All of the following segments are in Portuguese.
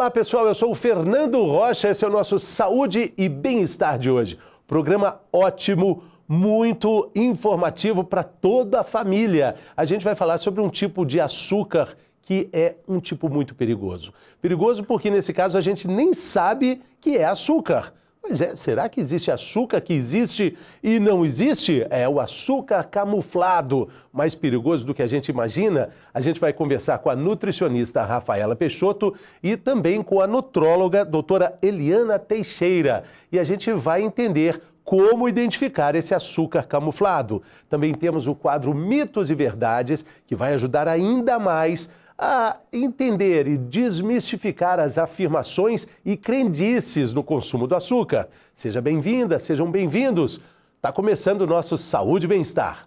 Olá pessoal, eu sou o Fernando Rocha, esse é o nosso Saúde e Bem-Estar de hoje. Programa ótimo, muito informativo para toda a família. A gente vai falar sobre um tipo de açúcar que é um tipo muito perigoso. Perigoso porque nesse caso a gente nem sabe que é açúcar. Pois é, será que existe açúcar que existe e não existe? É o açúcar camuflado, mais perigoso do que a gente imagina. A gente vai conversar com a nutricionista Rafaela Peixoto e também com a nutróloga doutora Eliana Teixeira. E a gente vai entender como identificar esse açúcar camuflado. Também temos o quadro Mitos e Verdades, que vai ajudar ainda mais a entender e desmistificar as afirmações e crendices no consumo do açúcar. Seja bem-vinda, sejam bem-vindos. Está começando o nosso Saúde e Bem-Estar.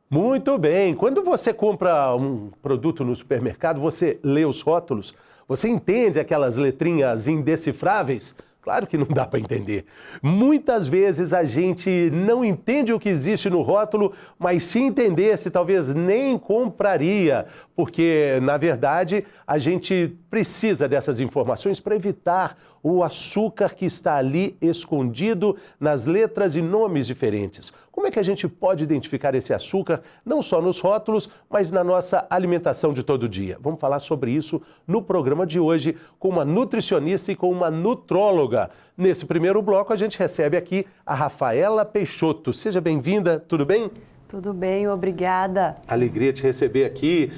Muito bem. Quando você compra um produto no supermercado, você lê os rótulos, você entende aquelas letrinhas indecifráveis? Claro que não dá para entender. Muitas vezes a gente não entende o que existe no rótulo, mas se entendesse, talvez nem compraria, porque, na verdade, a gente precisa dessas informações para evitar o açúcar que está ali escondido nas letras e nomes diferentes. Como é que a gente pode identificar esse açúcar, não só nos rótulos, mas na nossa alimentação de todo dia? Vamos falar sobre isso no programa de hoje com uma nutricionista e com uma nutróloga. Nesse primeiro bloco, a gente recebe aqui a Rafaela Peixoto. Seja bem-vinda, tudo bem? Tudo bem, obrigada. Alegria te receber aqui.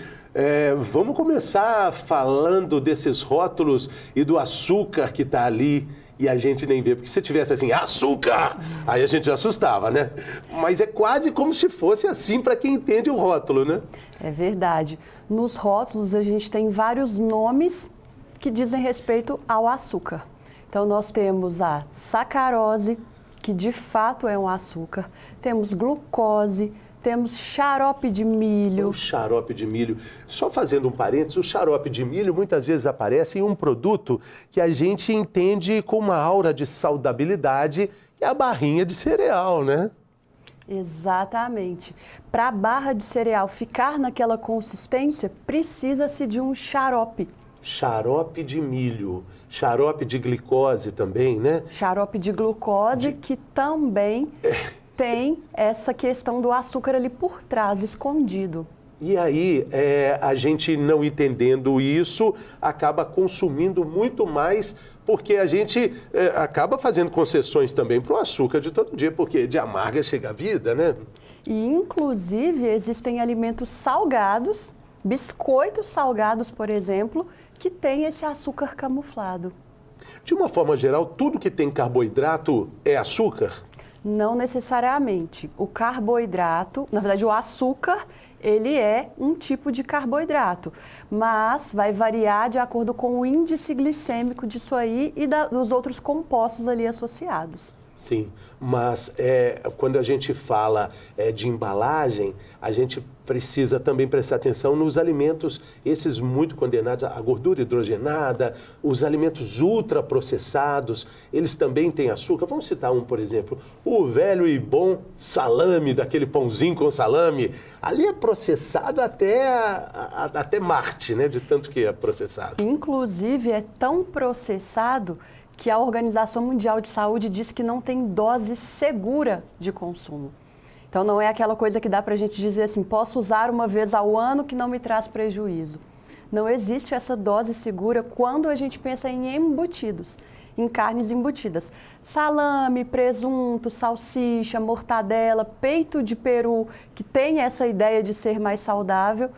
Vamos começar falando desses rótulos e do açúcar que está ali e a gente nem vê. Porque se tivesse assim, açúcar, aí a gente já assustava, né? Mas é quase como se fosse assim para quem entende o rótulo, né? É verdade. Nos rótulos a gente tem vários nomes que dizem respeito ao açúcar. Então nós temos a sacarose, que de fato é um açúcar, temos glucose, temos xarope de milho. O xarope de milho. Só fazendo um parênteses, o xarope de milho muitas vezes aparece em um produto que a gente entende com uma aura de saudabilidade, que é a barrinha de cereal, né? Exatamente. Para a barra de cereal ficar naquela consistência, precisa-se de um xarope. Xarope de milho, xarope de glicose também, né? Xarope de glucose, que também tem essa questão do açúcar ali por trás, escondido. E aí, a gente não entendendo isso, acaba consumindo muito mais, porque a gente acaba fazendo concessões também para o açúcar de todo dia, porque de amarga chega a vida, né? E, inclusive, existem alimentos salgados, biscoitos salgados, por exemplo, que tem esse açúcar camuflado. De uma forma geral, tudo que tem carboidrato é açúcar? Não necessariamente. O carboidrato, na verdade o açúcar, ele é um tipo de carboidrato, mas vai variar de acordo com o índice glicêmico disso aí e dos outros compostos ali associados. Sim, mas quando a gente fala de embalagem, a gente precisa também prestar atenção nos alimentos, esses muito condenados à gordura hidrogenada, os alimentos ultraprocessados, eles também têm açúcar. Vamos citar um, por exemplo, o velho e bom salame, daquele pãozinho com salame. Ali é processado até Marte, né, de tanto que é processado. Inclusive, é tão processado que a Organização Mundial de Saúde diz que não tem dose segura de consumo. Então não é aquela coisa que dá para a gente dizer assim, posso usar uma vez ao ano que não me traz prejuízo. Não existe essa dose segura quando a gente pensa em embutidos, em carnes embutidas. Salame, presunto, salsicha, mortadela, peito de peru, que tem essa ideia de ser mais saudável,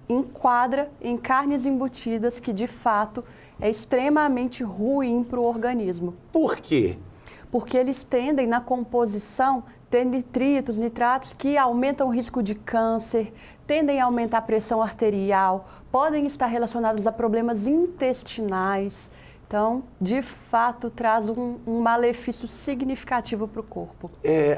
enquadra em carnes embutidas que de fato é extremamente ruim para o organismo. Por quê? Porque eles tendem, na composição, ter nitritos, nitratos que aumentam o risco de câncer, tendem a aumentar a pressão arterial, podem estar relacionados a problemas intestinais. Então, de fato, traz um malefício significativo para o corpo.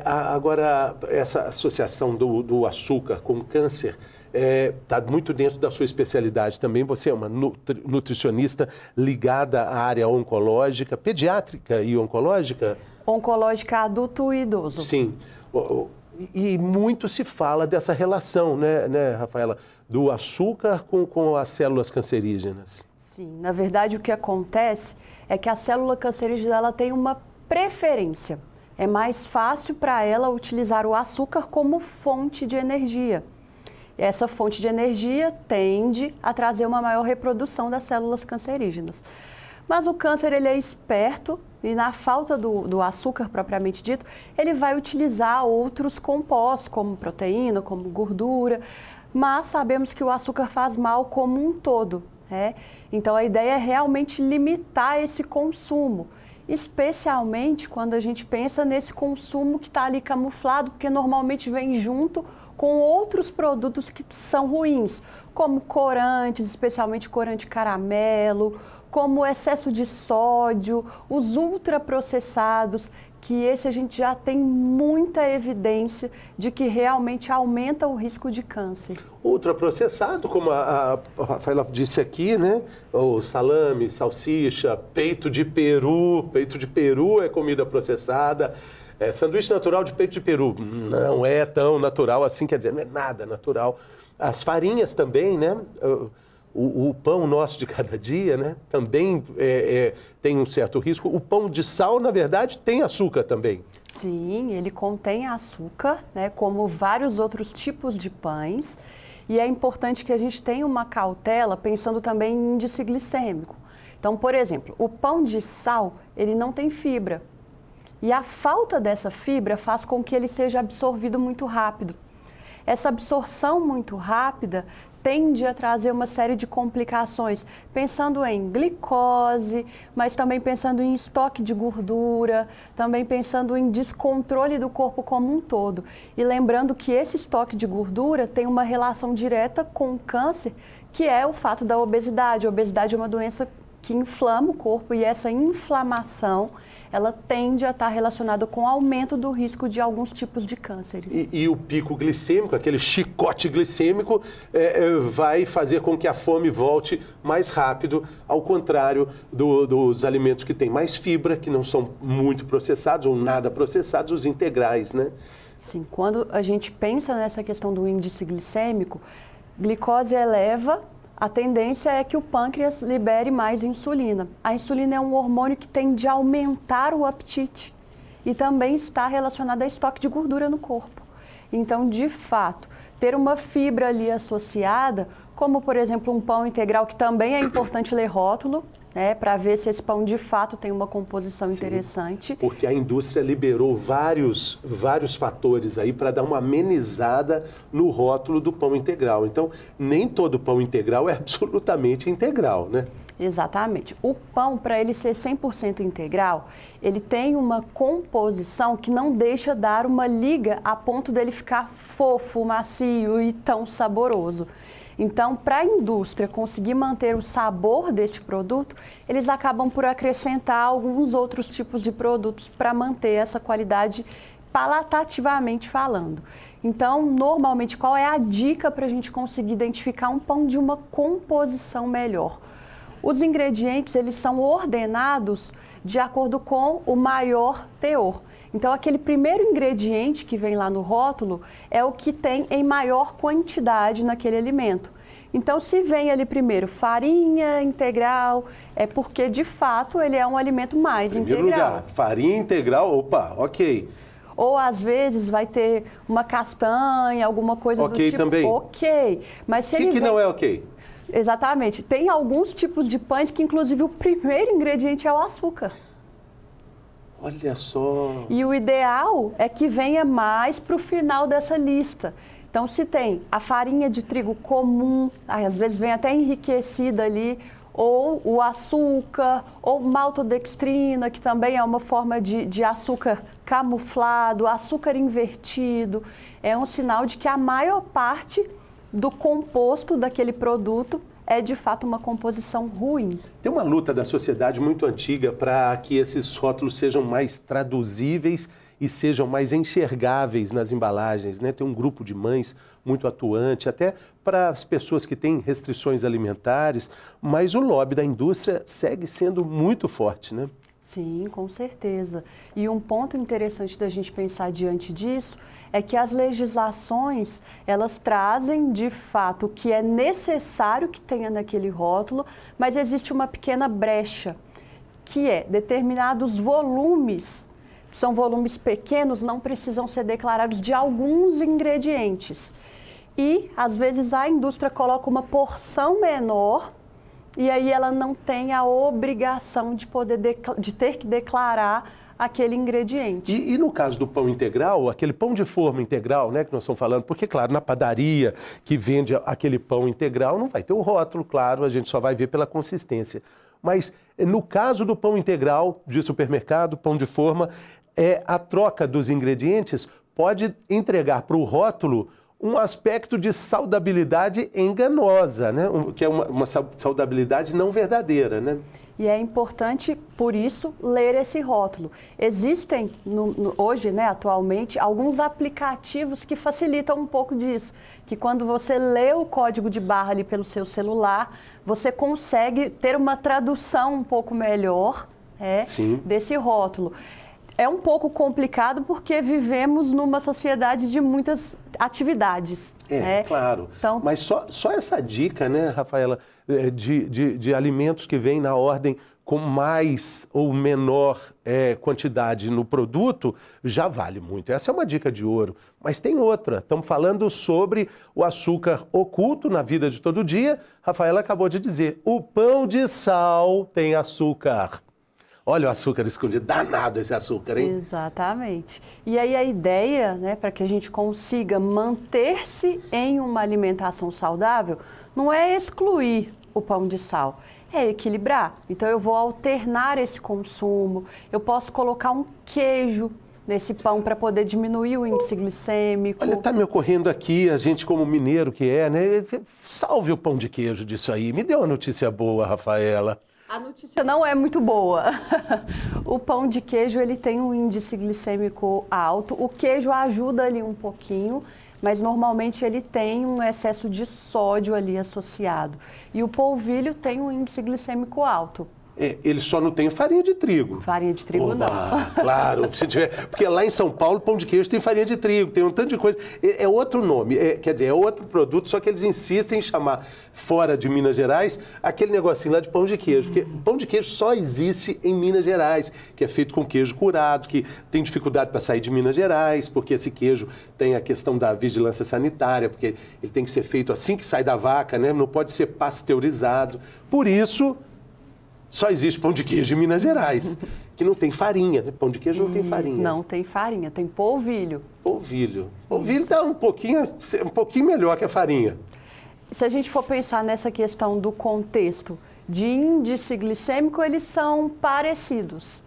Agora, essa associação do açúcar com câncer, está muito dentro da sua especialidade também. Você é uma nutricionista ligada à área oncológica, pediátrica e oncológica? Oncológica adulto e idoso. Sim. E muito se fala dessa relação, né, Rafaela, do açúcar com as células cancerígenas. Sim, na verdade o que acontece é que a célula cancerígena ela tem uma preferência. É mais fácil para ela utilizar o açúcar como fonte de energia. Essa fonte de energia tende a trazer uma maior reprodução das células cancerígenas. Mas o câncer ele é esperto e na falta do açúcar propriamente dito, ele vai utilizar outros compostos, como proteína, como gordura, mas sabemos que o açúcar faz mal como um todo. Então a ideia é realmente limitar esse consumo, especialmente quando a gente pensa nesse consumo que está ali camuflado, porque normalmente vem junto com outros produtos que são ruins, como corantes, especialmente corante caramelo, como o excesso de sódio, os ultraprocessados, que esse a gente já tem muita evidência de que realmente aumenta o risco de câncer. Ultraprocessado, como a Rafaela disse aqui, né? O salame, salsicha, peito de peru é comida processada. Sanduíche natural de peito de peru não é tão natural assim, quer dizer, não é nada natural. As farinhas também, né? O pão nosso de cada dia, né? Também tem um certo risco. O pão de sal, na verdade, tem açúcar também. Sim, ele contém açúcar, né? Como vários outros tipos de pães. E é importante que a gente tenha uma cautela pensando também em índice glicêmico. Então, por exemplo, o pão de sal, ele não tem fibra. E a falta dessa fibra faz com que ele seja absorvido muito rápido. Essa absorção muito rápida tende a trazer uma série de complicações, pensando em glicose, mas também pensando em estoque de gordura, também pensando em descontrole do corpo como um todo. E lembrando que esse estoque de gordura tem uma relação direta com o câncer, que é o fato da obesidade. A obesidade é uma doença que inflama o corpo e essa inflamação ela tende a estar relacionada com o aumento do risco de alguns tipos de cânceres. E o pico glicêmico, aquele chicote glicêmico, vai fazer com que a fome volte mais rápido, ao contrário dos alimentos que têm mais fibra, que não são muito processados ou nada processados, os integrais, né? Sim, quando a gente pensa nessa questão do índice glicêmico, glicose eleva, a tendência é que o pâncreas libere mais insulina. A insulina é um hormônio que tende a aumentar o apetite e também está relacionado a estoque de gordura no corpo. Então, de fato, ter uma fibra ali associada, como por exemplo um pão integral, que também é importante ler rótulo, para ver se esse pão de fato tem uma composição interessante. Porque a indústria liberou vários fatores aí para dar uma amenizada no rótulo do pão integral. Então, nem todo pão integral é absolutamente integral, né? Exatamente. O pão, para ele ser 100% integral, ele tem uma composição que não deixa dar uma liga a ponto dele ficar fofo, macio e tão saboroso. Então, para a indústria conseguir manter o sabor deste produto, eles acabam por acrescentar alguns outros tipos de produtos para manter essa qualidade palatativamente falando. Então, normalmente, qual é a dica para a gente conseguir identificar um pão de uma composição melhor? Os ingredientes, eles são ordenados de acordo com o maior teor. Então, aquele primeiro ingrediente que vem lá no rótulo é o que tem em maior quantidade naquele alimento. Então, se vem ali primeiro farinha integral, é porque, de fato, ele é um alimento mais integral. Primeiro lugar, farinha integral, opa, ok. Ou, às vezes, vai ter uma castanha, alguma coisa do tipo. Também. Ok. Mas se O que não é ok? Exatamente. Tem alguns tipos de pães que, inclusive, o primeiro ingrediente é o açúcar. Olha só. E o ideal é que venha mais para o final dessa lista. Então, se tem a farinha de trigo comum, às vezes vem até enriquecida ali, ou o açúcar, ou maltodextrina, que também é uma forma de açúcar camuflado, açúcar invertido, é um sinal de que a maior parte do composto daquele produto é de fato uma composição ruim. Tem uma luta da sociedade muito antiga para que esses rótulos sejam mais traduzíveis e sejam mais enxergáveis nas embalagens, né? Tem um grupo de mães muito atuante, até para as pessoas que têm restrições alimentares, mas o lobby da indústria segue sendo muito forte, né? Sim, com certeza. E um ponto interessante da gente pensar diante disso é que as legislações, elas trazem de fato o que é necessário que tenha naquele rótulo, mas existe uma pequena brecha, que é determinados volumes, são volumes pequenos, não precisam ser declarados de alguns ingredientes. E, às vezes, a indústria coloca uma porção menor e aí ela não tem a obrigação de ter que declarar aquele ingrediente. E no caso do pão integral, aquele pão de forma integral, né, que nós estamos falando, porque, claro, na padaria que vende aquele pão integral não vai ter o rótulo, claro, a gente só vai ver pela consistência. Mas no caso do pão integral de supermercado, pão de forma, a troca dos ingredientes pode entregar para o rótulo um aspecto de saudabilidade enganosa, né? Que é uma saudabilidade não verdadeira, né? E é importante, por isso, ler esse rótulo. Existem, hoje, né, atualmente, alguns aplicativos que facilitam um pouco disso. Que quando você lê o código de barra ali pelo seu celular, você consegue ter uma tradução um pouco melhor desse rótulo. É um pouco complicado porque vivemos numa sociedade de muitas atividades. Claro. Então, mas só essa dica, né, Rafaela, de alimentos que vêm na ordem com mais ou menor quantidade no produto, já vale muito. Essa é uma dica de ouro. Mas tem outra. Estamos falando sobre o açúcar oculto na vida de todo dia. Rafaela acabou de dizer, o pão de sal tem açúcar. Olha o açúcar escondido, danado esse açúcar, hein? Exatamente. E aí a ideia, né, para que a gente consiga manter-se em uma alimentação saudável, não é excluir o pão de sal, é equilibrar. Então eu vou alternar esse consumo, eu posso colocar um queijo nesse pão para poder diminuir o índice glicêmico. Olha, está me ocorrendo aqui, a gente como mineiro que né? Salve o pão de queijo disso aí. Me dê uma notícia boa, Rafaela. A notícia não é muito boa. O pão de queijo, ele tem um índice glicêmico alto. O queijo ajuda ali um pouquinho, mas normalmente ele tem um excesso de sódio ali associado. E o polvilho tem um índice glicêmico alto. Ele só não tem farinha de trigo. Farinha de trigo não. Claro, se tiver, porque lá em São Paulo, pão de queijo tem farinha de trigo, tem um tanto de coisa. É outro nome, quer dizer, é outro produto, só que eles insistem em chamar fora de Minas Gerais aquele negocinho lá de pão de queijo. Porque pão de queijo só existe em Minas Gerais, que é feito com queijo curado, que tem dificuldade para sair de Minas Gerais, porque esse queijo tem a questão da vigilância sanitária, porque ele tem que ser feito assim que sai da vaca, né? Não pode ser pasteurizado. Por isso, só existe pão de queijo em Minas Gerais, que não tem farinha. Né? Pão de queijo não tem farinha. Não tem farinha, tem polvilho. Polvilho. Polvilho está um pouquinho melhor que a farinha. Se a gente for pensar nessa questão do contexto de índice glicêmico, eles são parecidos,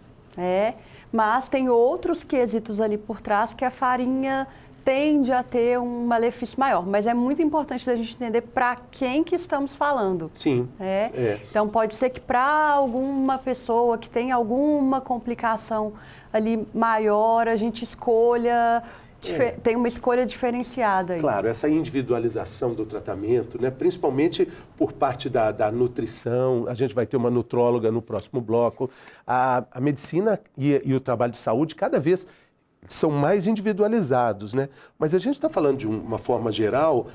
mas tem outros quesitos ali por trás que a farinha tende a ter um malefício maior, mas é muito importante a gente entender para quem que estamos falando. Sim. Então pode ser que para alguma pessoa que tem alguma complicação ali maior, a gente escolha, tem uma escolha diferenciada aí. Claro, essa individualização do tratamento, né, principalmente por parte da nutrição, a gente vai ter uma nutróloga no próximo bloco, a medicina e o trabalho de saúde cada vez são mais individualizados, né? Mas a gente está falando de uma forma geral,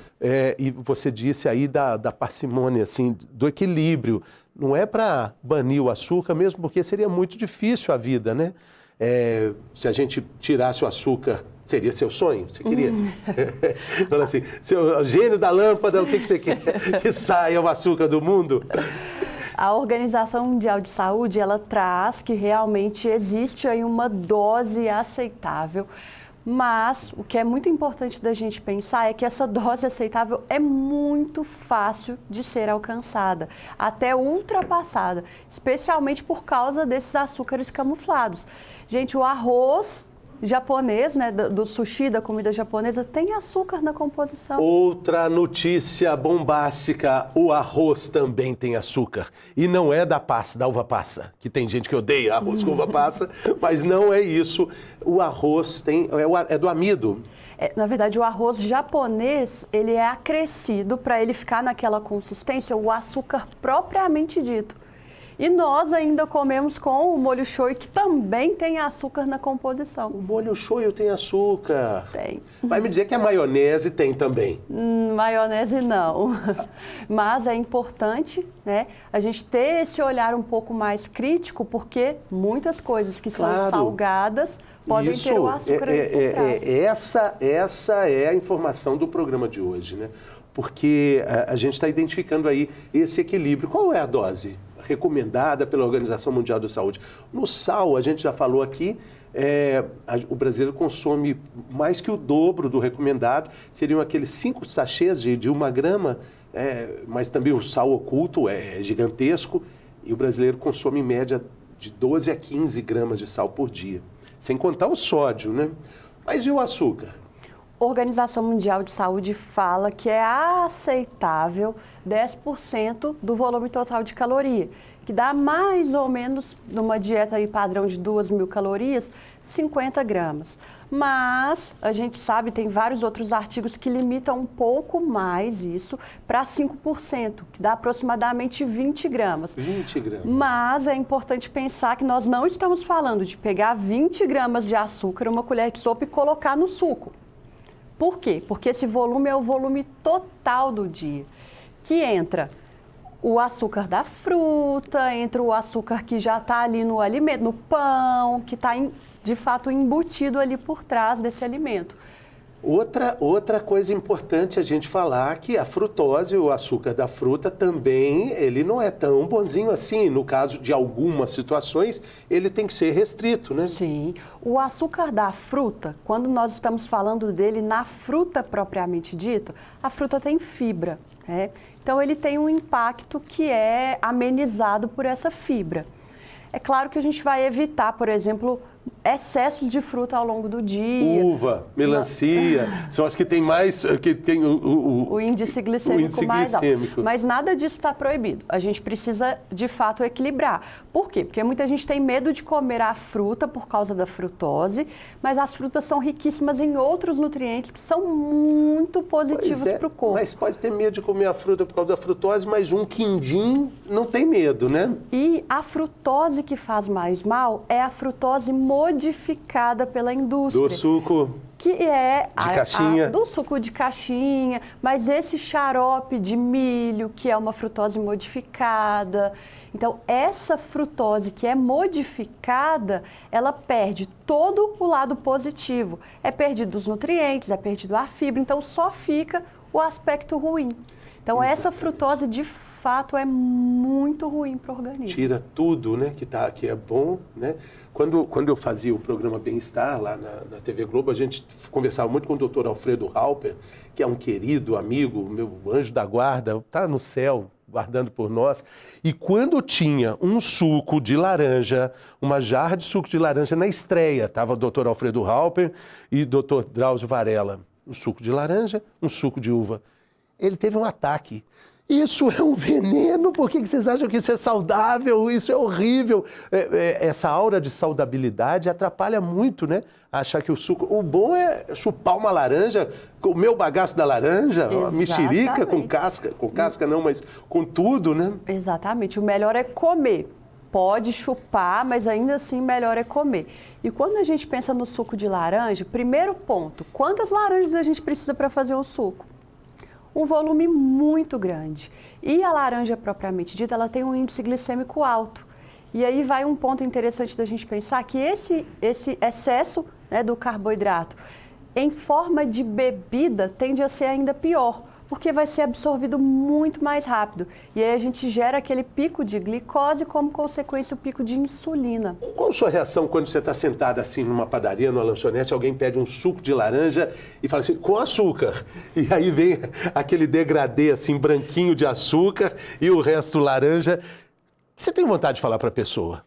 e você disse aí da parcimônia, assim, do equilíbrio. Não é para banir o açúcar mesmo, porque seria muito difícil a vida, né? Se a gente tirasse o açúcar, seria seu sonho? Você queria? Fala assim, seu gênio da lâmpada, o que você quer? Que saia o açúcar do mundo? A Organização Mundial de Saúde, ela traz que realmente existe aí uma dose aceitável, mas o que é muito importante da gente pensar é que essa dose aceitável é muito fácil de ser alcançada, até ultrapassada, especialmente por causa desses açúcares camuflados. Gente, o arroz japonês, né, do sushi, da comida japonesa, tem açúcar na composição. Outra notícia bombástica, o arroz também tem açúcar. E não é da uva passa, que tem gente que odeia arroz com uva passa, mas não é isso. O arroz é do amido. Na verdade, o arroz japonês, ele é acrescido para ele ficar naquela consistência, o açúcar propriamente dito. E nós ainda comemos com o molho shoyu, que também tem açúcar na composição. O molho shoyu tem açúcar? Tem. Vai me dizer que a maionese tem também? Maionese não. Mas é importante, né, a gente ter esse olhar um pouco mais crítico, porque muitas coisas que são salgadas podem ter o açúcar ali por trás. Essa é a informação do programa de hoje, né? Porque a gente está identificando aí esse equilíbrio. Qual é a dose recomendada pela Organização Mundial da Saúde? No sal, a gente já falou aqui, o brasileiro consome mais que o dobro do recomendado. Seriam aqueles 5 sachês de 1 grama, mas também o sal oculto é gigantesco. E o brasileiro consome em média de 12 a 15 gramas de sal por dia. Sem contar o sódio, né? Mas e o açúcar? A Organização Mundial de Saúde fala que é aceitável 10% do volume total de caloria, que dá mais ou menos, numa dieta aí padrão de 2.000 calorias, 50 gramas. Mas a gente sabe, tem vários outros artigos que limitam um pouco mais isso para 5%, que dá aproximadamente 20 gramas. 20 gramas. Mas é importante pensar que nós não estamos falando de pegar 20 gramas de açúcar, uma colher de sopa e colocar no suco. Por quê? Porque esse volume é o volume total do dia, que entra o açúcar da fruta, entra o açúcar que já está ali no alimento, no pão, que está de fato embutido ali por trás desse alimento. Outra coisa importante a gente falar que a frutose, o açúcar da fruta, também ele não é tão bonzinho assim. No caso de algumas situações, ele tem que ser restrito, né? Sim. O açúcar da fruta, quando nós estamos falando dele na fruta propriamente dita, a fruta tem fibra, né? Então ele tem um impacto que é amenizado por essa fibra. É claro que a gente vai evitar, por exemplo, excessos de fruta ao longo do dia. Uva, melancia, são as que tem mais, que tem o índice glicêmico mais alto. Mas nada disso está proibido. A gente precisa, de fato, equilibrar. Por quê? Porque muita gente tem medo de comer a fruta por causa da frutose, mas as frutas são riquíssimas em outros nutrientes que são muito positivos para o corpo. Mas pode ter medo de comer a fruta por causa da frutose, mas um quindim não tem medo, né? E a frutose que faz mais mal é a frutose modificada pela indústria. Do suco que é de caixinha. Do suco de caixinha, mas esse xarope de milho, que é uma frutose modificada. Então, essa frutose que é modificada, ela perde todo o lado positivo. É perdido os nutrientes, é perdido a fibra, então só fica o aspecto ruim. Então, essa frutose, de fato, é muito ruim para o organismo. Tira tudo, né, que é bom, né? Quando eu fazia o programa Bem-Estar lá na TV Globo, a gente conversava muito com o Dr. Alfredo Halper, que é um querido amigo, meu anjo da guarda, está no céu, guardando por nós. E quando tinha um suco de laranja, uma jarra de suco de laranja na estreia, estava o Dr. Alfredo Halper e o Dr. Drauzio Varela. Um suco de laranja, um suco de uva. Ele teve um ataque. Isso é um veneno, por que vocês acham que isso é saudável? Isso é horrível. Essa aura de saudabilidade atrapalha muito, né? Achar que o suco... O bom é chupar uma laranja, comer o bagaço da laranja, uma mexerica com casca não, mas com tudo, né? Exatamente. O melhor é comer. Pode chupar, mas ainda assim melhor é comer. E quando a gente pensa no suco de laranja, primeiro ponto, quantas laranjas a gente precisa para fazer um suco? Um volume muito grande. E a laranja propriamente dita, ela tem um índice glicêmico alto. E aí vai um ponto interessante da gente pensar que esse excesso, né, do carboidrato em forma de bebida tende a ser ainda pior, porque vai ser absorvido muito mais rápido. E aí a gente gera aquele pico de glicose, como consequência o pico de insulina. Qual a sua reação quando você está sentada assim numa padaria, numa lanchonete, alguém pede um suco de laranja e fala assim, com açúcar? E aí vem aquele degradê assim, branquinho de açúcar e o resto laranja. Você tem vontade de falar para a pessoa?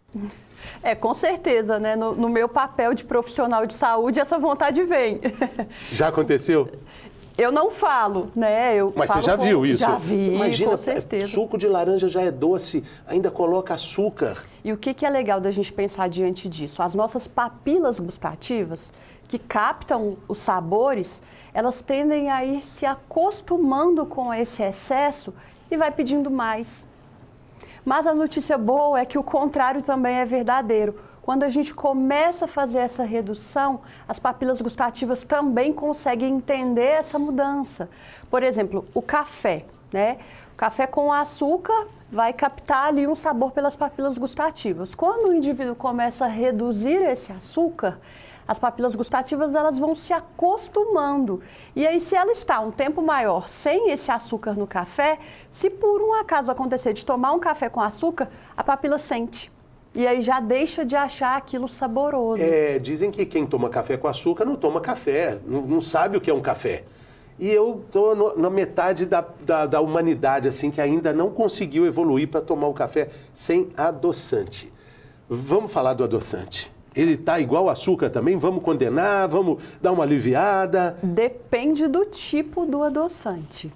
Com certeza, né? No meu papel de profissional de saúde, essa vontade vem. Já aconteceu? Eu não falo, né? Mas você já viu isso? Já vi, Imagina, com certeza. suco de laranja já é doce, ainda coloca açúcar. E o que é legal da gente pensar diante disso? As nossas papilas gustativas, que captam os sabores, elas tendem a ir se acostumando com esse excesso e vai pedindo mais. Mas a notícia boa é que o contrário também é verdadeiro. Quando a gente começa a fazer essa redução, as papilas gustativas também conseguem entender essa mudança. Por exemplo, o café, né? O café com açúcar vai captar ali um sabor pelas papilas gustativas. Quando o indivíduo começa a reduzir esse açúcar, as papilas gustativas elas vão se acostumando. E aí, se ela está um tempo maior sem esse açúcar no café, se por um acaso acontecer de tomar um café com açúcar, a papila sente. E aí já deixa de achar aquilo saboroso. Dizem que quem toma café com açúcar não toma café, não sabe o que é um café. E eu estou na metade da humanidade, assim, que ainda não conseguiu evoluir para tomar um café sem adoçante. Vamos falar do adoçante. Ele está igual ao açúcar também? Vamos condenar? Vamos dar uma aliviada? Depende do tipo do adoçante.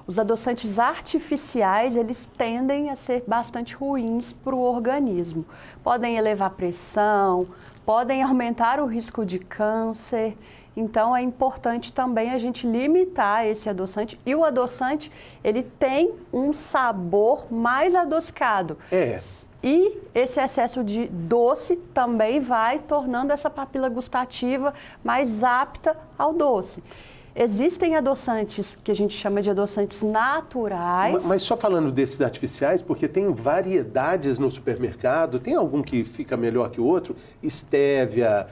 Os adoçantes artificiais, eles tendem a ser bastante ruins para o organismo. Podem elevar a pressão, podem aumentar o risco de câncer. Então, é importante também a gente limitar esse adoçante. E o adoçante, ele tem um sabor mais adocicado. E esse excesso de doce também vai tornando essa papila gustativa mais apta ao doce. Existem adoçantes que a gente chama de adoçantes naturais. Mas só falando desses artificiais, porque tem variedades no supermercado, tem algum que fica melhor que o outro? Estévia,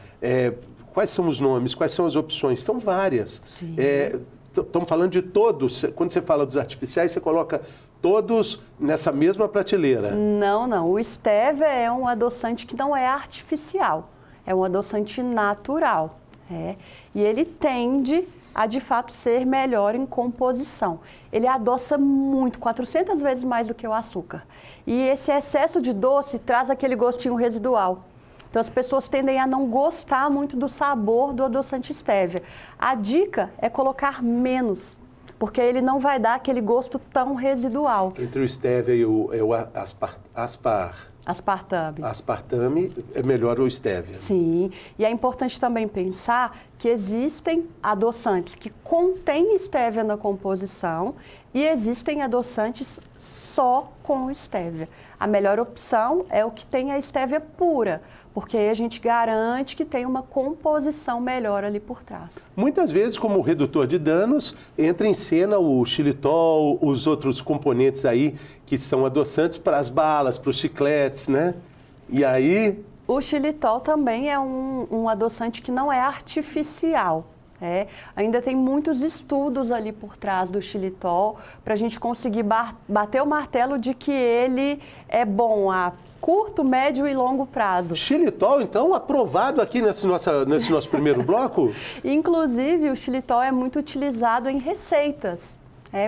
quais são os nomes, quais são as opções? São várias. Estamos falando de todos. Quando você fala dos artificiais, você coloca todos nessa mesma prateleira. Não. O estévia é um adoçante que não é artificial. É um adoçante natural. E ele tende a, de fato, ser melhor em composição. Ele adoça muito, 400 vezes mais do que o açúcar. E esse excesso de doce traz aquele gostinho residual. Então, as pessoas tendem a não gostar muito do sabor do adoçante estévia. A dica é colocar menos, porque ele não vai dar aquele gosto tão residual. Entre o estévia e o aspartame, é melhor o estévia. Sim, e é importante também pensar que existem adoçantes que contêm estévia na composição e existem adoçantes só com estévia. A melhor opção é o que tem a estévia pura, porque aí a gente garante que tem uma composição melhor ali por trás. Muitas vezes, como redutor de danos, entra em cena o xilitol, os outros componentes aí que são adoçantes para as balas, para os chicletes, né? E aí... O xilitol também é um adoçante que não é artificial. Ainda tem muitos estudos ali por trás do xilitol para a gente conseguir bater o martelo de que ele é bom a curto, médio e longo prazo. Xilitol, então, aprovado aqui nesse nosso primeiro bloco? Inclusive, o xilitol é muito utilizado em receitas,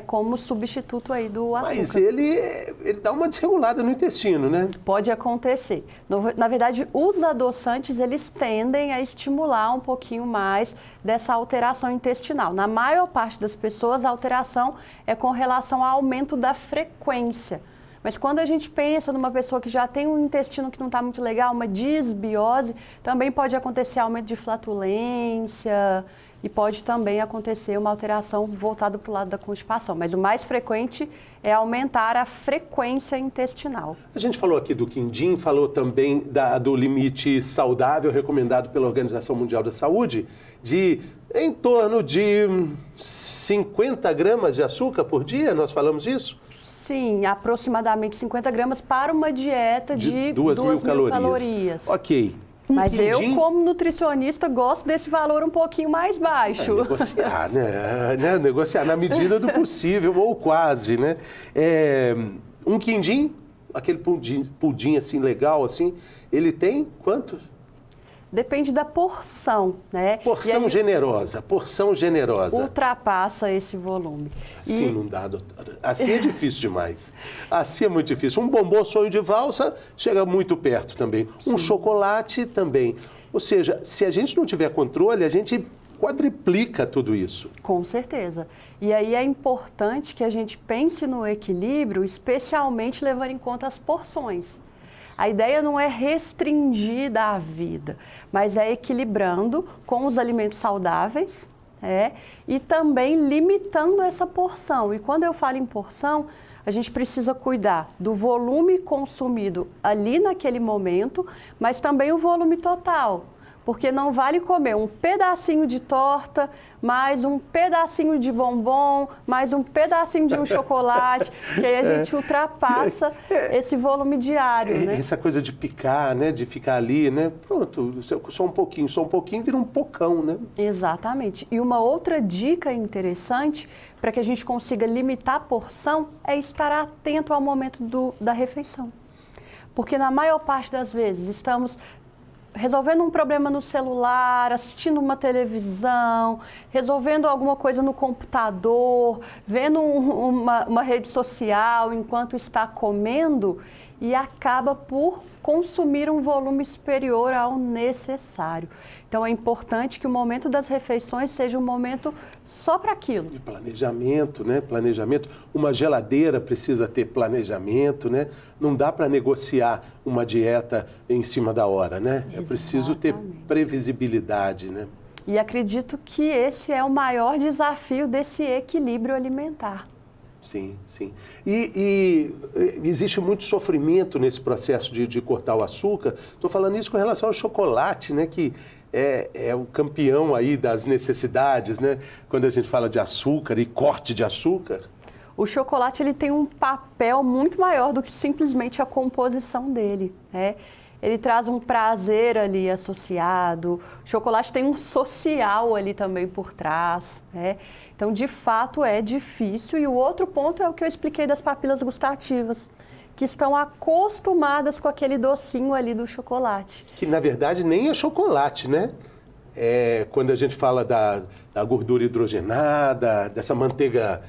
como substituto aí do açúcar. Mas ele dá uma desregulada no intestino, né? Pode acontecer. Na verdade, os adoçantes, eles tendem a estimular um pouquinho mais dessa alteração intestinal. Na maior parte das pessoas, a alteração é com relação ao aumento da frequência. Mas quando a gente pensa numa pessoa que já tem um intestino que não está muito legal, uma disbiose, também pode acontecer aumento de flatulência e pode também acontecer uma alteração voltada para o lado da constipação. Mas o mais frequente é aumentar a frequência intestinal. A gente falou aqui do quindim, falou também do limite saudável recomendado pela Organização Mundial da Saúde, de em torno de 50 gramas de açúcar por dia, nós falamos disso? Sim, aproximadamente 50 gramas para uma dieta de 2.000 calorias. Ok. Mas eu, como nutricionista, gosto desse valor um pouquinho mais baixo. Negociar, né? Negociar na medida do possível, ou quase, né? Um quindim, aquele pudim assim, legal, assim, ele tem quanto? Depende da porção, né? Porção aí, generosa, porção generosa. Ultrapassa esse volume. Assim não dá, doutora. Assim é difícil demais. Assim é muito difícil. Um bombom sonho de valsa chega muito perto também. Um chocolate também. Ou seja, se a gente não tiver controle, a gente quadriplica tudo isso. Com certeza. E aí é importante que a gente pense no equilíbrio, especialmente levando em conta as porções. A ideia não é restringir da vida, mas é equilibrando com os alimentos saudáveis, e também limitando essa porção. E quando eu falo em porção, a gente precisa cuidar do volume consumido ali naquele momento, mas também o volume total. Porque não vale comer um pedacinho de torta, mais um pedacinho de bombom, mais um pedacinho de um chocolate, que aí a gente ultrapassa esse volume diário, né? Essa coisa de picar, né? De ficar ali, né? Pronto, só um pouquinho vira um pocão, né? Exatamente. E uma outra dica interessante para que a gente consiga limitar a porção é estar atento ao momento da refeição. Porque na maior parte das vezes estamos resolvendo um problema no celular, assistindo uma televisão, resolvendo alguma coisa no computador, vendo uma rede social enquanto está comendo e acaba por consumir um volume superior ao necessário. Então é importante que o momento das refeições seja um momento só para aquilo. E planejamento, né? Planejamento. Uma geladeira precisa ter planejamento, né? Não dá para negociar uma dieta em cima da hora, né? Exatamente. É preciso ter previsibilidade, né? E acredito que esse é o maior desafio desse equilíbrio alimentar. Sim, sim. E existe muito sofrimento nesse processo de cortar o açúcar. Estou falando isso com relação ao chocolate, né? Que é o campeão aí das necessidades, né? Quando a gente fala de açúcar e corte de açúcar. O chocolate ele tem um papel muito maior do que simplesmente a composição dele, né? Ele traz um prazer ali associado. O chocolate tem um social ali também por trás, né? Então, de fato, é difícil. E o outro ponto é o que eu expliquei das papilas gustativas, que estão acostumadas com aquele docinho ali do chocolate. Que, na verdade, nem é chocolate, né? Quando a gente fala da gordura hidrogenada, dessa manteiga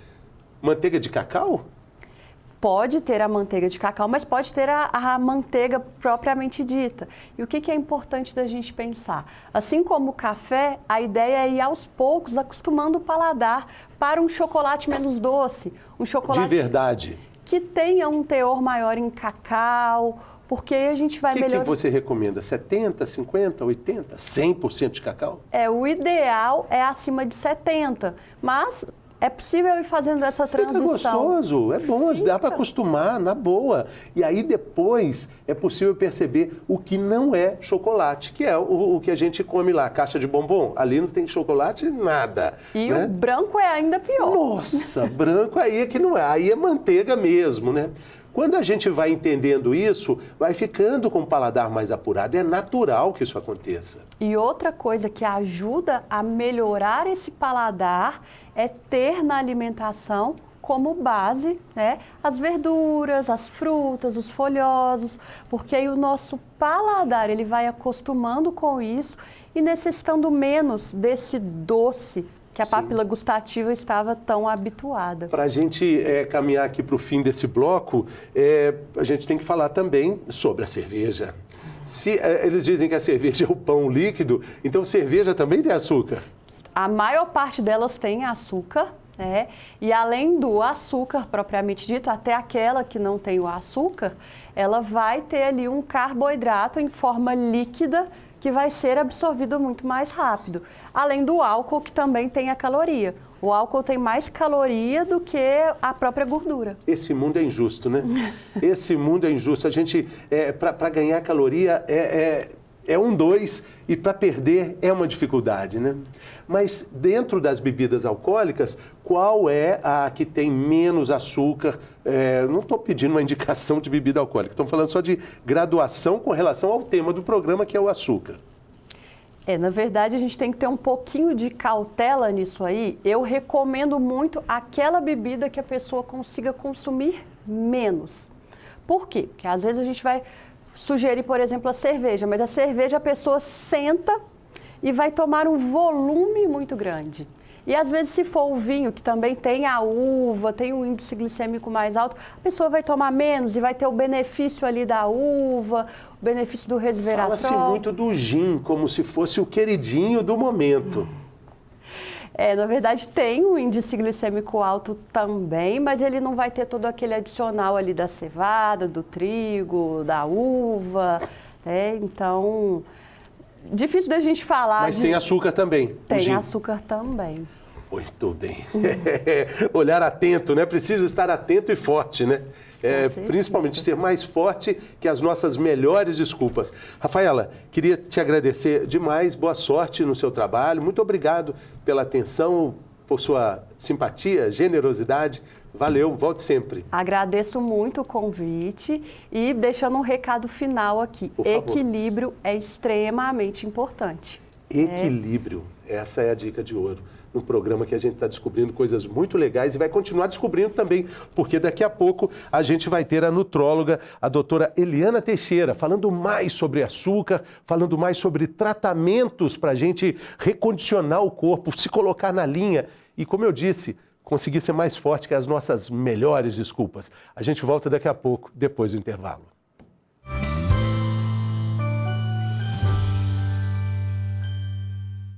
de cacau? Pode ter a manteiga de cacau, mas pode ter a manteiga propriamente dita. E o que é importante da gente pensar? Assim como o café, a ideia é ir aos poucos acostumando o paladar para um chocolate menos doce. Um chocolate de verdade. Que tenha um teor maior em cacau, porque aí a gente vai melhorar. O que você recomenda? 70, 50, 80, 100% de cacau? O ideal é acima de 70, mas é possível ir fazendo essa transição. Fica gostoso, é bom, dá para acostumar, na boa. E aí depois é possível perceber o que não é chocolate, que é o que a gente come lá, caixa de bombom. Ali não tem chocolate, nada. E né? O branco é ainda pior. Nossa, branco aí é que não é, aí é manteiga mesmo, né? Quando a gente vai entendendo isso, vai ficando com o paladar mais apurado. É natural que isso aconteça. E outra coisa que ajuda a melhorar esse paladar é ter na alimentação como base, né, as verduras, as frutas, os folhosos, porque aí o nosso paladar ele vai acostumando com isso e necessitando menos desse doce que a papila gustativa estava tão habituada. Para a gente caminhar aqui para o fim desse bloco, a gente tem que falar também sobre a cerveja. Eles dizem que a cerveja é o pão líquido, então cerveja também tem açúcar? A maior parte delas tem açúcar, né? E além do açúcar propriamente dito, até aquela que não tem o açúcar, ela vai ter ali um carboidrato em forma líquida que vai ser absorvido muito mais rápido. Além do álcool, que também tem a caloria. O álcool tem mais caloria do que a própria gordura. Esse mundo é injusto, né? Esse mundo é injusto. A gente, para ganhar caloria, é 2, e para perder é uma dificuldade, né? Mas dentro das bebidas alcoólicas, qual é a que tem menos açúcar? Não estou pedindo uma indicação de bebida alcoólica, estamos falando só de graduação com relação ao tema do programa, que é o açúcar. Na verdade, a gente tem que ter um pouquinho de cautela nisso aí. Eu recomendo muito aquela bebida que a pessoa consiga consumir menos. Por quê? Porque às vezes a gente vai sugerir, por exemplo, a cerveja, mas a cerveja a pessoa senta e vai tomar um volume muito grande. E às vezes, se for o vinho, que também tem a uva, tem um índice glicêmico mais alto, a pessoa vai tomar menos e vai ter o benefício ali da uva, o benefício do resveratrol. Fala-se muito do gin, como se fosse o queridinho do momento. Na verdade, tem um índice glicêmico alto também, mas ele não vai ter todo aquele adicional ali da cevada, do trigo, da uva, né? Então, difícil da gente falar. Mas tem açúcar também. Tem açúcar também. Muito bem. Olhar atento, né? Precisa estar atento e forte, né? Principalmente ser mais forte que as nossas melhores desculpas. Rafaela, queria te agradecer demais, boa sorte no seu trabalho, muito obrigado pela atenção, por sua simpatia, generosidade, valeu, volte sempre. Agradeço muito o convite e deixando um recado final aqui, equilíbrio é extremamente importante. Equilíbrio, essa é a dica de ouro. No programa que a gente está descobrindo coisas muito legais e vai continuar descobrindo também, porque daqui a pouco a gente vai ter a nutróloga, a doutora Eliana Teixeira, falando mais sobre açúcar, falando mais sobre tratamentos para a gente recondicionar o corpo, se colocar na linha e, como eu disse, conseguir ser mais forte que as nossas melhores desculpas. A gente volta daqui a pouco, depois do intervalo.